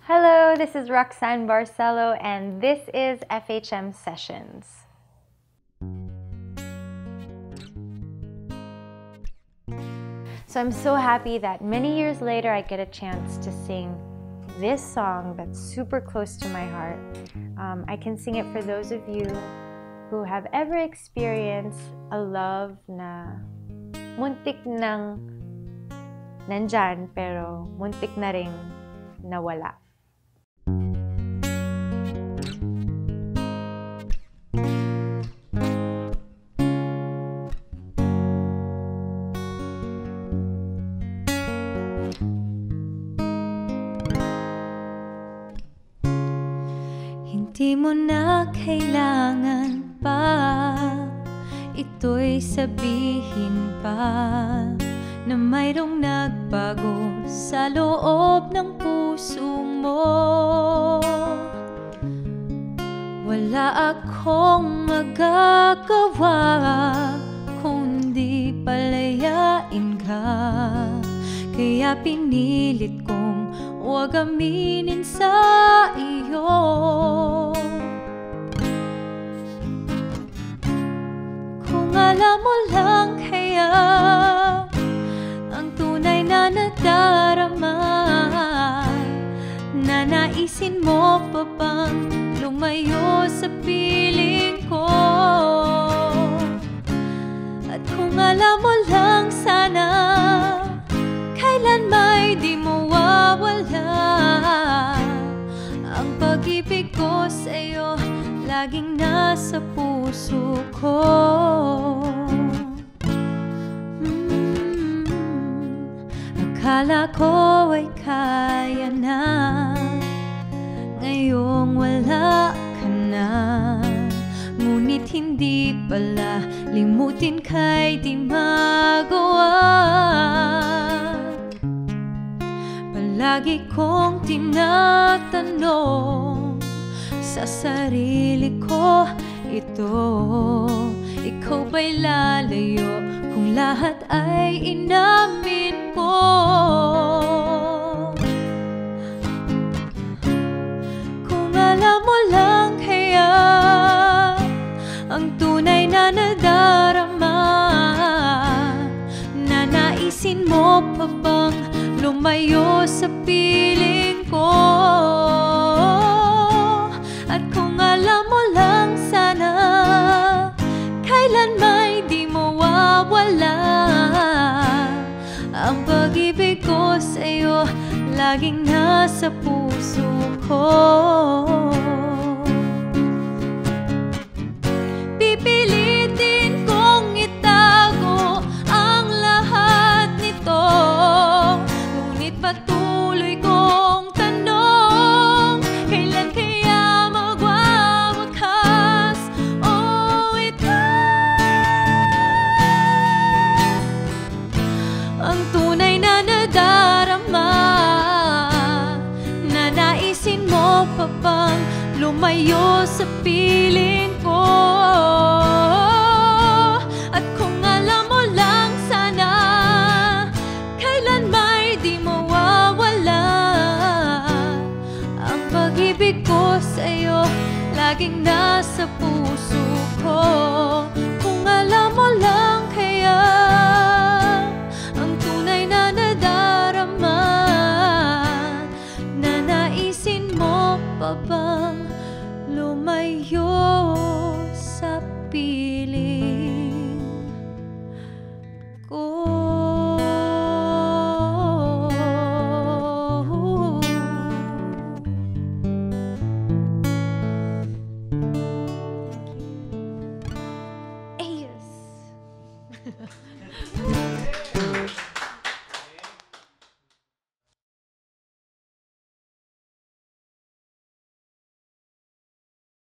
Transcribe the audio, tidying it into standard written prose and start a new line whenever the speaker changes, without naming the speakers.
Hello, this is Roxanne Barcelo, and this is FHM Sessions. So I'm so happy that many years later I get a chance to sing this song that's super close to my heart. I can sing it for those of you who have ever experienced a love na muntik nang nandyan pero muntik na ring nawala.
Hindi mo na kailangan pa ito'y sabihin pa na mayroong nagbago sa loob ng puso mo. Wala akong magagawa kundi palayain ka, kaya pinilit kong huwag aminin sa iyo. Kung alam mo lang kaya ang tunay na nadarama, nanaisin mo pa bang lumayo sa piling ko? At kung alam mo lang sana kailan may di mo wawala ang pag-ibig ko sa'yo, laging nasa puso ko. Akala ko ay kaya na, ngayong wala ka na. Ngunit hindi pala, limutin ka'y di magawa. Palagi kong tinatanong sa sarili ko ito, ikaw ba'y lalayo kung lahat ay inamin ko? Kung alam mo lang kaya ang tunay na nadarama, nanaisin mo pa bang lumayo sa piling ko? At kung alam mo lang sana kailan may di mo wawala ang pag-ibig ko sa'yo, laging nasa puso ko. Pipilitin kong itago ang lahat nito, ngunit patuloy kong tanong, kailan kaya magwawakas? Oh, ito ang tunay na nadarama, nanaisin mo pa bang lumayo sa piling ko? At kung alam mo lang sana kailan may di mo wawala ang pag-ibig ko sa'yo, laging nasa puso ko. Kung alam mo lang kaya ang tunay na nadarama, nanaisin mo pa bang lumayo?